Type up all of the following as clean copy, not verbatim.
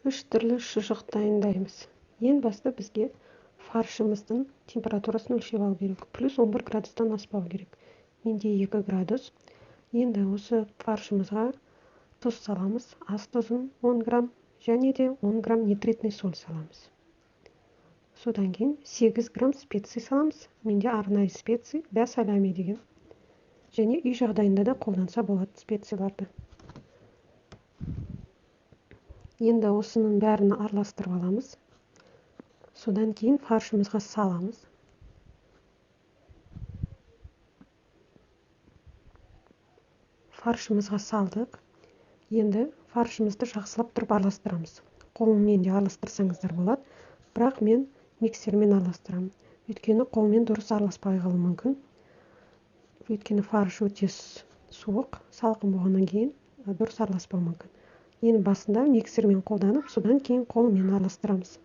Үш түрлі шұжық дайындаймыз. Ең басты бізге фаршымыздың температурасын өлшеп алу керек. Плюс 11 градустан аспау керек. Менде 2 градус. Енді осы фаршымызға тұз саламыз. Ас тұзын 10 грамм және де 10 грамм нитритный соль саламыз. Содан кейін 8 грамм специя саламыз. Менде арнайы специя бә салями деген. Және үй жағдайында да қолданса болады специяларды. Енді осының бәрін араластырып аламыз. Содан кейін фаршымызға саламыз. Фаршымызға салдық. Енді фаршымызды жақсылап тұрып араластырамыз. Қолмен де араластырсаңыздар болады, бірақ мен миксермен араластырамын. Өйткені қолмен дұрыс араласпай қалуы мүмкін. Өйткені фарш өте суық, салқын болғаннан кейін дұрыс араласпау мүмкін. Ең басында миксермен қолданып, содан кейін қолмен араластырамыз.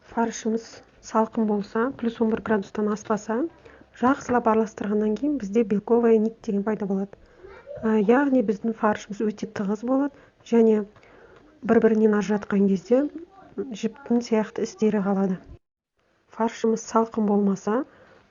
Фаршымыз салқын болса, плюс 11 градустан аспаса, жақсылап араластырғаннан кейін бізде белковая нить деген пайда болады. Яғни біздің фаршымыз өте тығыз болады, және бір-бірінен ажыратқан кезде жіптің сияқты іздері қалады. Фаршымыз салқын болмаса,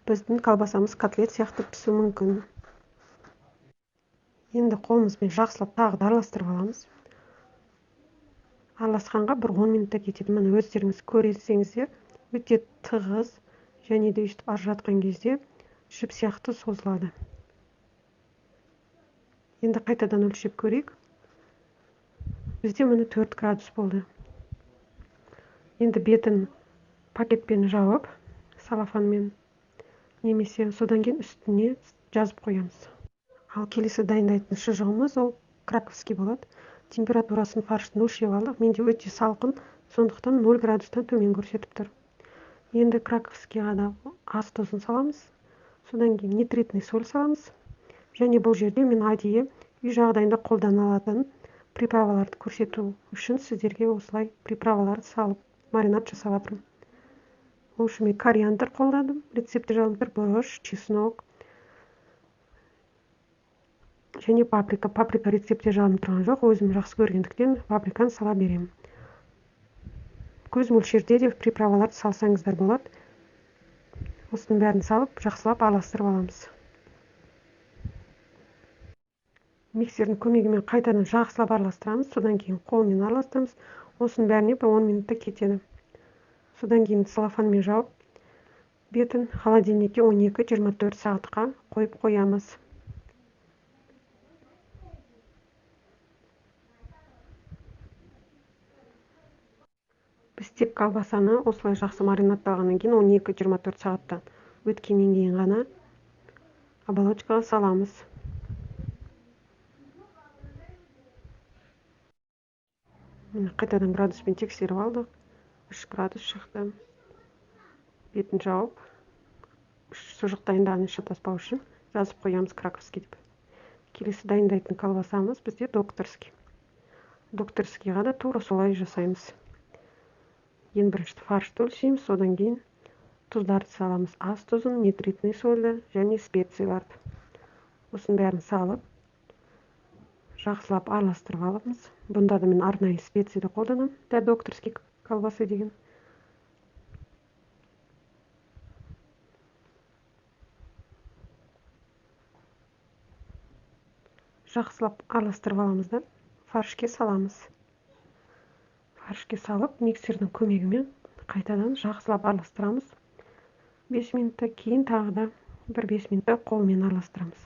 біздің колбасамыз котлет сияқты пісуі мүмкін. Енді қолымызбен жақсылап тағы да араластырып аламыз. Араласқанға бір 10 минутта кетеді. Міне өздеріңіз көрсеңіздер, өте тығыз және де өйстіп ажыратқан кезде жіп сияқты созылады. Енді қайтадан өлшеп көрейік. Бізде міне 4 градус болды. Енді бетін пакетпен жауып, салафанмен, немесе содан кейін үстіне жазып қоямыз. Ал келесі дайындайтын шұжығымыз ол краковский болады. Температурасын фарштың өлшеп алдық. Менде өте салқын, сондықтан 0 градустан төмен көрсетіп тұр. Енді краковскийға да ас тұзын саламыз. Содан кейін нитритный соль саламыз. Және бұл жерде мен әдейі үй жағдайында қолдана алатын приправаларды көрсету үшін сіздерге осылай приправаларды салып маринад жасап жатырмын. Ол үшін мен кориандр қолдадым. Рецепті жазылып тұр: бұрыш, чеснок және паприка. Паприка рецепте жазылып тұрған жоқ. Өзім жақсы көргендіктен паприканы сала беремін. Көз мөлшерде де приправаларды салсаңыздар болады. Осының бәрін салып, жақсылап араластырып аламыз. Миксердің көмегімен қайтадан жақсылап араластырамыз. Содан кейін қолмен араластырамыз. Осының бәріне 10 минутта кетеді. Содан кейін салафанмен жауып, бетін холодильникке 12-24 сағатқа қойып қоямыз. Біз тек колбасаны осылай жақсы маринадталғаннан кейін 12-24 сағаттан өткеннен кейін ғана оболочкаға саламыз. Қайтадан градуспен тексеріп алдық. 3 градус шықты. Бетін жауып, шұжық дайындағанын шатаспау үшін жазып қоямыз краковский деп. Келесі дайындайтын колбасамыз бізде докторский. Докторскийға да тура солай жасаймыз. Ең бірінші фаршты өлшейміз, содан кейін тұздарды саламыз. Ас тұзын, нитритный сольді және специяларды. Осының бәрін салып, жақсылап араластырып аламыз. Бұнда да мен арнайы специяды қолданамын. Докторский колбасы деген. Жақсылап араластырып аламыз да фаршке саламыз. Фаршке салып, миксердің көмегімен қайтадан жақсылап араластырамыз. 5 минутта кейін тағы да 1-5 минутта қолмен араластырамыз.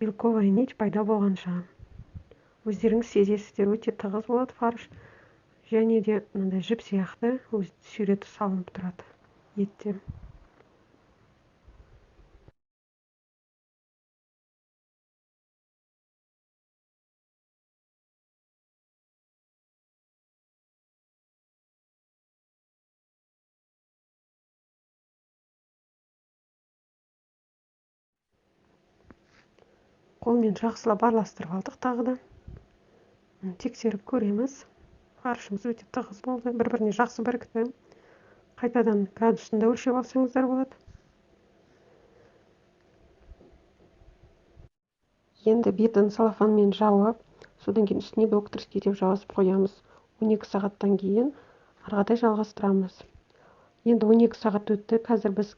Белковая нить пайда болғанша. Өздеріңіз сезесіздер, өте тығыз болады фарш. Және де жіп сияқты суреті салынып тұрады етте. Қолмен жақсылап араластырып алдық тағы да. Тексеріп көреміз. Фаршымыз өте тығыз болды. Бір-біріне жақсы бірікті. Қайтадан градусында өлшеп алсаңыздар болады. Енді бетін салафанмен жауып, Содан кейін үстіне докторский деп жазып қоямыз. 12 сағаттан кейін арғадай жалғастырамыз. Енді 12 сағат өтті. Қазір біз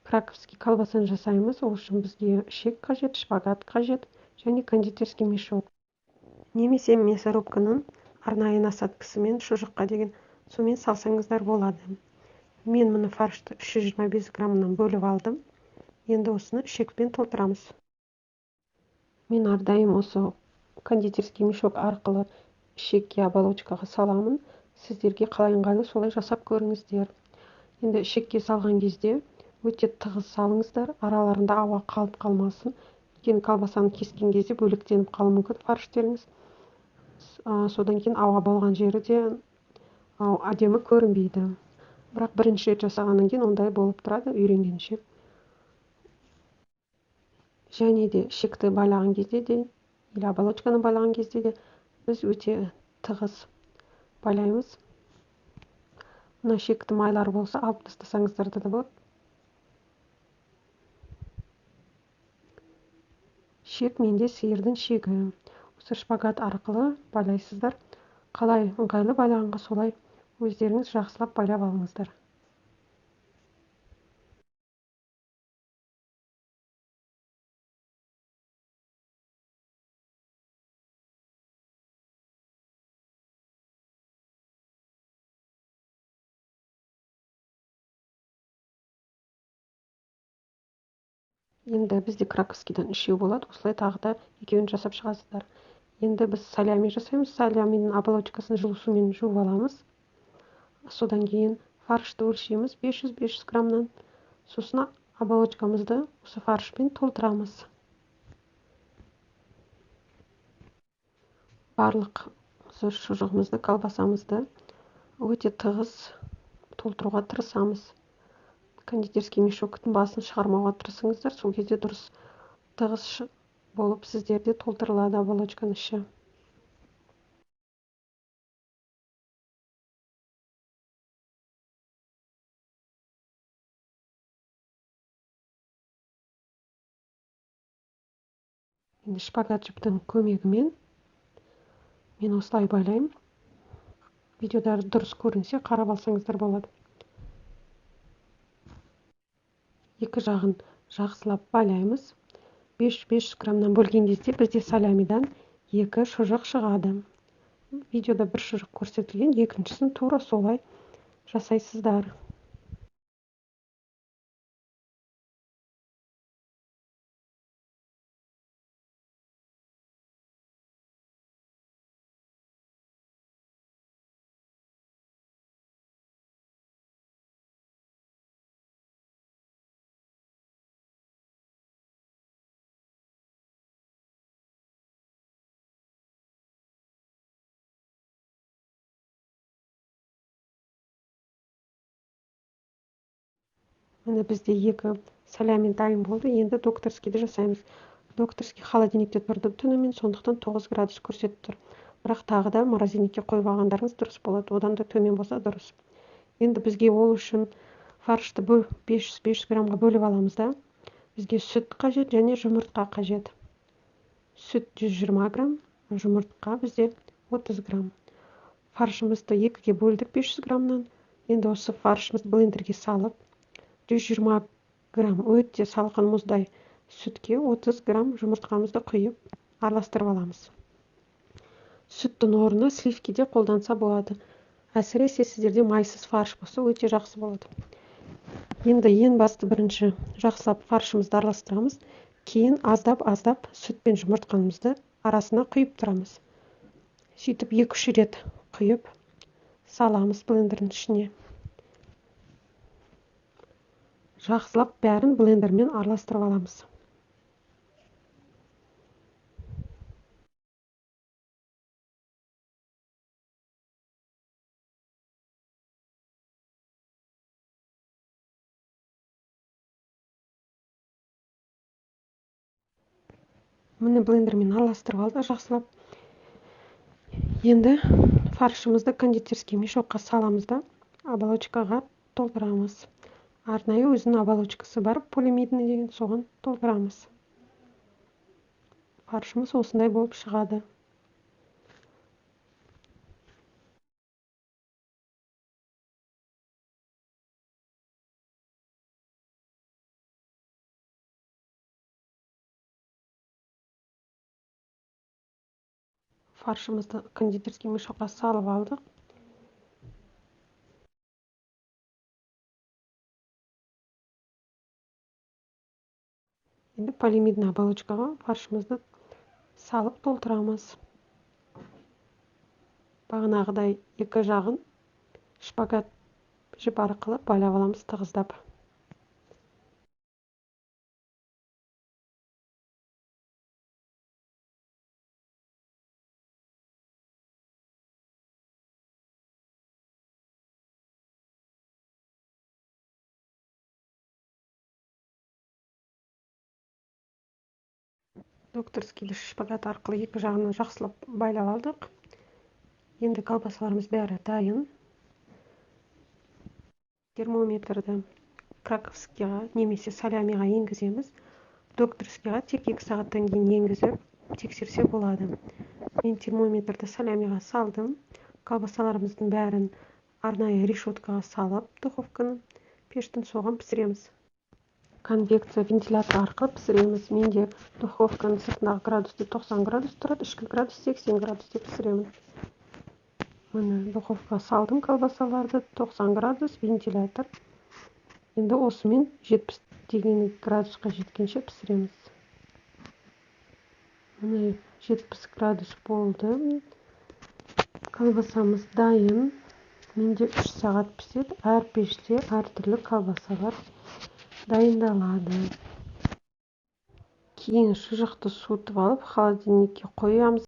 краковский колбасаны жасаймыз. Ол үшін бізге шек қажет, шпагат қажет және кондитерский мешок. Немесе мясорубканың арнайы насадкасымен шұжыққа деген сумен салсаңыздар болады. Мен мұны фаршты 325 граммнан бөліп алдым. Енді осыны шекпен толтырамыз. Мен әрдайым осы кондитерский мешок арқылы шекке оболочкаға саламын. Сіздерге қалай ыңғайлы солай жасап көріңіздер. Енді шекке салған кезде өте тығыз салыңыздар, араларында ауа қалып қалмасын. Өйткені колбасаны кескен кезде бөлектеніп қалуы мүмкін фарштеріңіз. Содан кейін ауа болған жері де әдемі көрінбейді. Бірақ бірінші рет жасағаннан кейін ондай болып тұрады, үйренгенше. Және де шекті байлаған кезде де, или оболочканы байлаған кезде де біз өте тығыз байлаймыз. Мына шекті майлар болса, алып тастасаңыздар да болады. Шек менде сиырдың шегі. Осы шпагат арқылы байлайсыздар. Қалай ыңғайлы байлағанға солай өздеріңіз жақсылап байлап алыңыздар. Енді бізде краковскийдан 3 болады, осылай тағы да 2-ін жасап шығасыздар. Енді біз солями жасаймыз. Солямидің оболочкасын жылы сумен жуып аламыз. Содан кейін фаршты өлшейміз 500 граммнан. Сосын оболочкамызды осы фаршпен толтырамыз. Барлық шұжығымызды, колбасамызды өте тығыз толтыруға тырысамыз. Кондитерский мешоктың басын шығармауға тырысыңыздар. Сол кезде дұрыс тығыз болып сіздерде толтырылады оболочканың іші. Енді шпагат жіптің көмегімен мен осылай байлаймын. Видеода дұрыс көрінсе қарап алсаңыздар болады. Екі жағын жақсылап байлаймыз. 500 граммнан бөлген кезде бізде солямидан 2 шұжық шығады. Видеода бір шұжық көрсетілген, екіншісін тура солай жасайсыздар. Міне бізде 2 солями дайын болды. Енді докторскийді жасаймыз. Докторский холодильникте тұрды түнімен, сондықтан 9 градус көрсетіп тұр. Бірақ тағы да морозильникке қойып алғандарыңыз дұрыс болады. Одан да төмен болса дұрыс. Енді бізге ол үшін фаршты 500 граммға бөліп аламыз да. Бізге сүт қажет және жұмыртқа қажет. Сүт 120 грамм, жұмыртқа бізде 30 грамм. Фаршымызды 2-ге бөлдік 500 граммнан. Енді осы фаршымызды блендерге салып, 120 грамм өте салқын мұздай сүтке 30 грамм жұмыртқамызды құйып араластырып аламыз. Сүттің орнына сливки де қолданса болады. Әсіресе сіздерде майсыз фарш болса өте жақсы болады. Енді ең басты бірінші жақсылап фаршымызды араластырамыз. Кейін аздап сүт пен жұмыртқамызды арасына құйып тұрамыз. Сөйтіп 2-3 рет құйып саламыз блендердің ішіне. Жақсылап бәрін блендермен араластырып аламыз. Міне блендермен араластырып алды жақсылап. Енді фаршымызды кондитерский мешокқа саламыз да оболочкаға толтырамыз. Арнайы өзінің оболочкасы бар, полимидный деген, соған толтырамыз. Фаршымыз осындай болып шығады. фаршымызды кондитерский мешокқа салып алдық. Енді полимидный оболочкаға фаршымызды салып толтырамыз. Бағанағыдай екі жағын шпагат жіп арқылы байлап аламыз тығыздап. Докторский шпагат арқылы екі жағынан жақсылап байлап алдық. Енді колбасаларымыз бәрі дайын. Термометрді краковскийға немесе салямиға енгіземіз. Докторскийға тек 2 сағаттан кейін енгізіп тексерсе болады. Мен термометрді салямиға салдым. Колбасаларымыздың бәрін арнайы решеткаға салып, духовканы пештің соған пісіреміз. Конвекция вентилятор арқылы пісіреміз. Менде духовканың сыртындағы градусты 90 градус тұрады, ішкі градус 80 градус деп пісіремін. Міне духовкаға салдым колбасаларды, 90 градус вентилятор. Енді осымен 70 деген градусқа жеткенше пісіреміз. Міне 70 градус болды. Колбасамыз дайын. Менде 3 сағат піседі. Әр пеште әртүрлі колбасалар дайындалады. Кейін шұжықты суытып алып холодильникке қоямыз.